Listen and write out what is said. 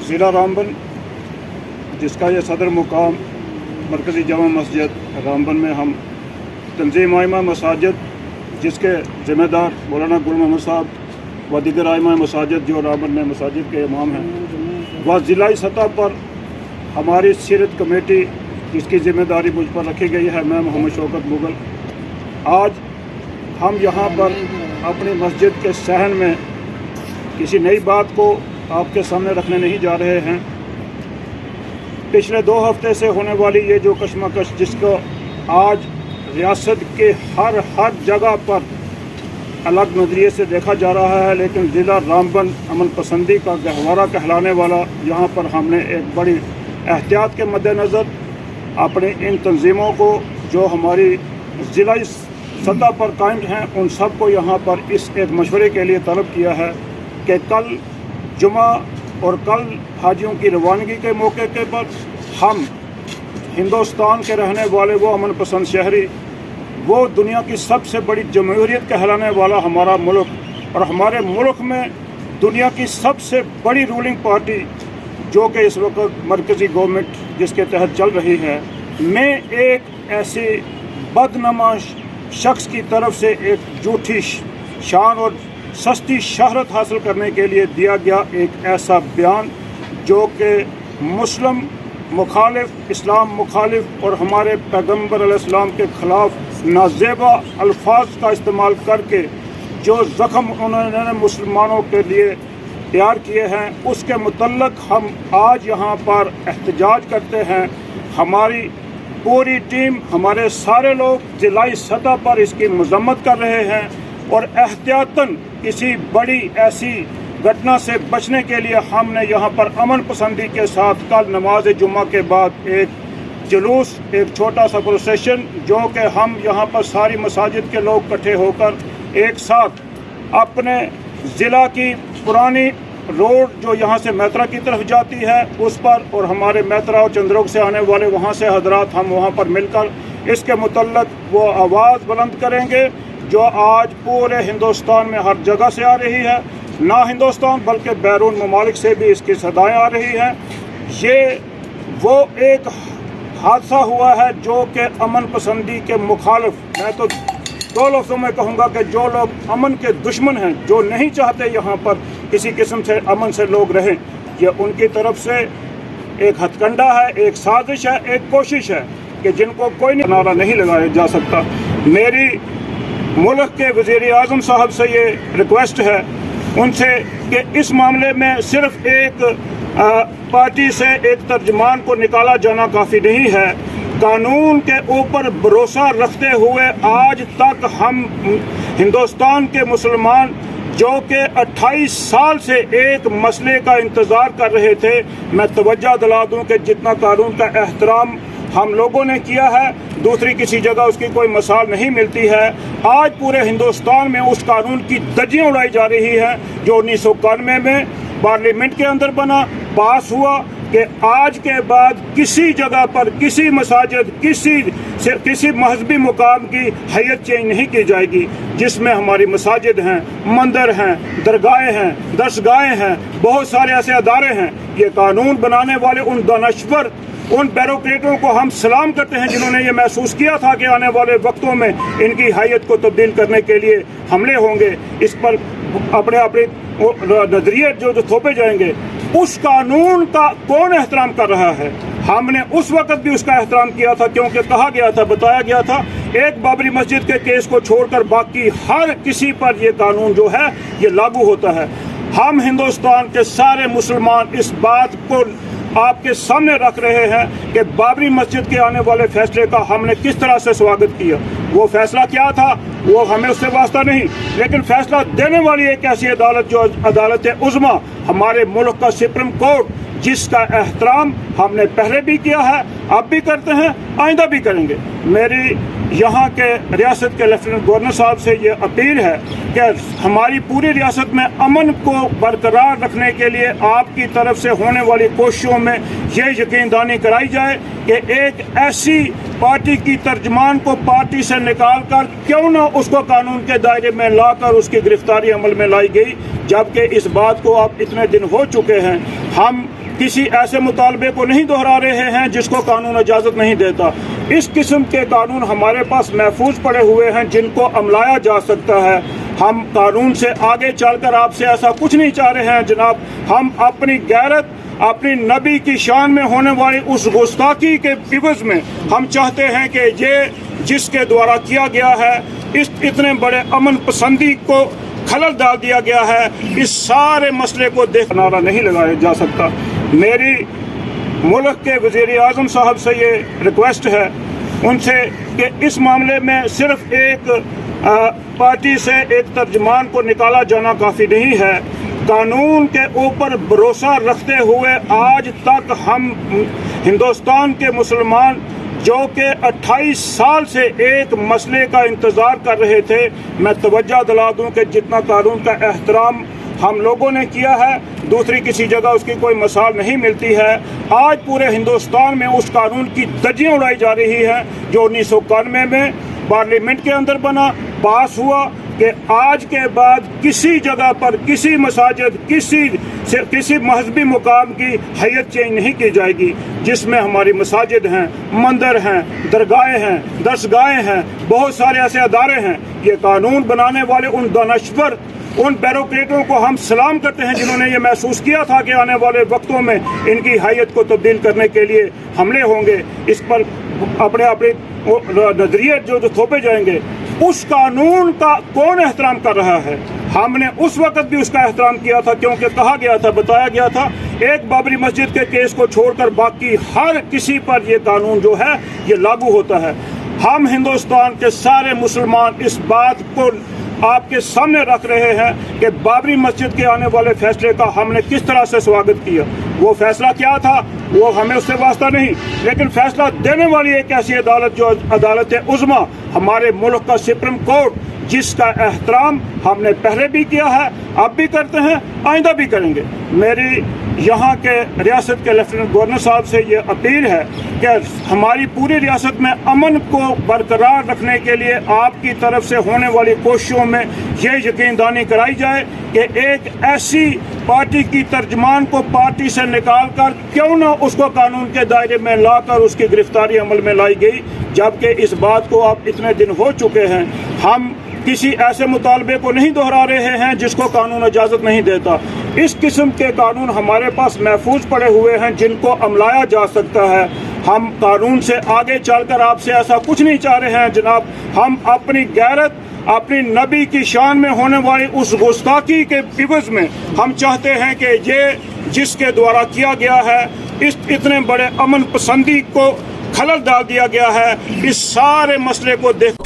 ज़िला रामबन, जिसका ये सदर मुकाम मरकज़ी जमा मस्जिद रामबन में हम तंजीम आइमा मसाजिद, जिसके ज़िम्मेदार मौलाना गुल मोहम्मद साहब व दीगर आइमा मसाजिद जो रामबन में मसाजिद के इमाम हैं, व ज़िलाई सतह पर हमारी सीरत कमेटी जिसकी ज़िम्मेदारी मुझ पर रखी गई है, मैं मोहम्मद शौकत मुगल। आज हम यहाँ पर अपनी मस्जिद के सहन में किसी नई बात को आपके सामने रखने नहीं जा रहे हैं। पिछले 2 हफ्ते से होने वाली ये जो कशमकश, जिसको आज रियासत के हर जगह पर अलग नज़रिए से देखा जा रहा है, लेकिन ज़िला रामबन अमन पसंदी का गहवारा कहलाने वाला, यहाँ पर हमने एक बड़ी एहतियात के मद्देनज़र अपनी इन तंजीमों को जो हमारी ज़िलाई सतह पर कायम हैं, उन सब को यहाँ पर इस एक मशवरे के लिए तलब किया है कि कल जुमा और कल हाजियों की रवानगी के मौके के पर हम हिंदुस्तान के रहने वाले वो अमन पसंद शहरी, वो दुनिया की सबसे बड़ी जमहूरियत कहलाने वाला हमारा मुल्क, और हमारे मुल्क में दुनिया की सबसे बड़ी रूलिंग पार्टी जो कि इस वक्त मरकज़ी गवर्नमेंट जिसके तहत चल रही है, में एक ऐसी बदनमा शख्स की तरफ से एक झूठी शान और सस्ती शहरत हासिल करने के लिए दिया गया एक ऐसा बयान जो कि मुस्लिम मुखालिफ, इस्लाम मुखालिफ और हमारे पैगम्बर अलैहिस्सलाम के ख़िलाफ़ नाज़ेबा अल्फाज का इस्तेमाल करके जो ज़ख्म उन्होंने मुसलमानों के लिए तैयार किए हैं, उसके मुतल्लक हम आज यहाँ पर एहतजाज करते हैं। हमारी पूरी टीम, हमारे सारे लोग ज़िलाई सतह पर इसकी मज़म्मत कर रहे हैं और एहतियातन किसी बड़ी ऐसी घटना से बचने के लिए हमने यहाँ पर अमन पसंदी के साथ कल नमाज जुम्मा के बाद एक जुलूस, एक छोटा सा प्रोसेशन, जो कि हम यहाँ पर सारी मसाजिद के लोग इकट्ठे होकर एक साथ अपने ज़िला की पुरानी रोड जो यहाँ से मैत्रा की तरफ जाती है उस पर, और हमारे मैत्रा और चंद्रोग से आने वाले वहाँ से हजरात, हम वहाँ पर मिलकर इसके मुतल्लक वो आवाज़ बुलंद करेंगे जो आज पूरे हिंदुस्तान में हर जगह से आ रही है, ना हिंदुस्तान बल्कि बैरून ममालिक से भी इसकी सदाएँ आ रही हैं। ये वो एक हादसा हुआ है जो कि अमन पसंदी के मुखालिफ, मैं तो 2 लफ्ज़ों में कहूँगा कि जो लोग अमन के दुश्मन हैं, जो नहीं चाहते यहाँ पर किसी किस्म से अमन से लोग रहें, ये उनकी तरफ से एक हथकंडा है, एक साजिश है, एक कोशिश है कि जिनको कोई नारा नहीं लगाया जा सकता। मेरी मुल्क के वज़ीर आज़म साहब से ये रिक्वेस्ट है उनसे कि इस मामले में सिर्फ एक पार्टी से एक तर्जमान को निकाला जाना काफ़ी नहीं है। कानून के ऊपर भरोसा रखते हुए आज तक हम हिंदुस्तान के मुसलमान जो कि 28 साल से एक मसले का इंतज़ार कर रहे थे, मैं तवज्जो दिला दूं कि जितना कानून का एहतराम हम लोगों ने किया है, दूसरी किसी जगह उसकी कोई मिसाल नहीं मिलती है। आज पूरे हिंदुस्तान में उस कानून की धज्जियां उड़ाई जा रही हैं जो 1991 में पार्लियामेंट के अंदर बना, पास हुआ कि आज के बाद किसी जगह पर किसी मसाजिद, किसी मजहबी मुकाम की हैयत चेंज नहीं की जाएगी, जिसमें हमारी मसाजिद हैं, मंदिर हैं, दरगाहें हैं, दरसगाहें हैं, बहुत सारे ऐसे अदारे हैं। ये कानून बनाने वाले उन दानश्वर, उन ब्यूरोक्रेटों को हम सलाम करते हैं जिन्होंने ये महसूस किया था कि आने वाले वक्तों में इनकी हैयत को तब्दील करने के लिए हमले होंगे, इस पर अपने नजरिए जो थोपे जाएंगे। उस कानून का कौन एहतराम कर रहा है? हमने उस वक्त भी उसका एहतराम किया था, क्योंकि कहा गया था, बताया गया था, एक बाबरी मस्जिद के केस को छोड़कर बाकी हर किसी पर ये कानून जो है ये लागू होता है। हम हिंदुस्तान के सारे मुसलमान इस बात को आपके सामने रख रहे हैं कि बाबरी मस्जिद के आने वाले फैसले का हमने किस तरह से स्वागत किया। वो फैसला क्या था वो हमें उससे वास्ता नहीं, लेकिन फैसला देने वाली एक ऐसी अदालत जो अदालत उज़्मा, हमारे मुल्क का सुप्रीम कोर्ट, जिसका एहतराम हमने पहले भी किया है, अब भी करते हैं, आइंदा भी करेंगे। मेरी यहाँ के रियासत के लेफ्टिनेंट गवर्नर साहब से ये अपील है कि हमारी पूरी रियासत में अमन को बरकरार रखने के लिए आपकी तरफ से होने वाली कोशिशों में ये यकीनदानी कराई जाए कि एक ऐसी पार्टी की तर्जमान को पार्टी से निकाल कर क्यों न उसको कानून के दायरे में लाकर उसकी गिरफ्तारी अमल में लाई गई, जबकि इस बात को अब इतने दिन हो चुके हैं। हम किसी ऐसे मुतालबे को नहीं दोहरा रहे हैं जिसको कानून इजाज़त नहीं देता। इस किस्म के कानून हमारे पास महफूज पड़े हुए हैं जिनको अमलाया जा सकता है। हम कानून से आगे चलकर आपसे ऐसा कुछ नहीं चाह रहे हैं जनाब। हम अपनी गैरत, अपनी नबी की शान में होने वाली उस गुस्ताखी के इवज़ में हम चाहते हैं कि ये जिसके द्वारा किया गया है, इस इतने बड़े अमन पसंदी को खलल डाल दिया गया है, इस सारे मसले को देख नारा नहीं लगाया जा सकता। मेरी मुल्क के वज़ीर आज़म साहब से ये रिक्वेस्ट है उनसे कि इस मामले में सिर्फ एक पार्टी से एक तर्जमान को निकाला जाना काफ़ी नहीं है। कानून के ऊपर भरोसा रखते हुए आज तक हम हिंदुस्तान के मुसलमान जो कि 28 साल से एक मसले का इंतज़ार कर रहे थे, मैं तवज्जो दिला दूं कि जितना कानून का एहतराम हम लोगों ने किया है, दूसरी किसी जगह उसकी कोई मिसाल नहीं मिलती है। आज पूरे हिंदुस्तान में उस कानून की धज्जियां उड़ाई जा रही हैं जो 1991 में पार्लियामेंट के अंदर बना, पास हुआ कि आज के बाद किसी जगह पर किसी मसाजिद, किसी मजहबी मुकाम की हैयत चेंज नहीं की जाएगी, जिसमें हमारी मसाजिद हैं, मंदिर हैं, दरगाहें हैं, दरसगाहें हैं, बहुत सारे ऐसे अदारे हैं। ये कानून बनाने वाले उन दानश्वर, उन बैरोक्रेटों को हम सलाम करते हैं जिन्होंने ये महसूस किया था कि आने वाले वक्तों में इनकी हैयत को तब्दील करने के लिए हमले होंगे, इस पर अपने अपने नजरिए जो थोपे जाएंगे। उस कानून का कौन एहतराम कर रहा है? हमने उस वक्त भी उसका एहतराम किया था, क्योंकि कहा गया था, बताया गया था, एक बाबरी मस्जिद के केस को छोड़कर बाकी हर किसी पर ये कानून जो है ये लागू होता है। हम हिंदुस्तान के सारे मुसलमान इस बात को आपके सामने रख रहे हैं कि बाबरी मस्जिद के आने वाले फैसले का हमने किस तरह से स्वागत किया। वो फैसला क्या था वो हमें उससे वास्ता नहीं, लेकिन फैसला देने वाली एक ऐसी अदालत जो अदालत उज़्मा, हमारे मुल्क का सुप्रीम कोर्ट, जिसका एहतराम हमने पहले भी किया है, अब भी करते हैं, आइंदा भी करेंगे। मेरी यहाँ के रियासत के लेफ्टिनेंट गवर्नर साहब से ये अपील है कि हमारी पूरी रियासत में अमन को बरकरार रखने के लिए आपकी तरफ से होने वाली कोशिशों में ये यकीनदानी कराई जाए कि एक ऐसी पार्टी की तर्जमान को पार्टी से निकाल कर क्यों ना उसको कानून के दायरे में लाकर उसकी गिरफ्तारी अमल में लाई गई, जबकि इस बात को अब इतने दिन हो चुके हैं। हम किसी ऐसे मुतालबे को नहीं दोहरा रहे हैं जिसको कानून इजाज़त नहीं देता। इस किस्म के कानून हमारे पास महफूज पड़े हुए हैं जिनको अमलाया जा सकता है। हम कानून से आगे चलकर आपसे ऐसा कुछ नहीं चाह रहे हैं जनाब। हम अपनी गैरत, अपनी नबी की शान में होने वाली उस गुस्ताखी के इवज़ में हम चाहते हैं कि ये जिसके द्वारा किया गया है, इस इतने बड़े अमन पसंदी को खलल डाल दिया गया है, इस सारे मसले को देख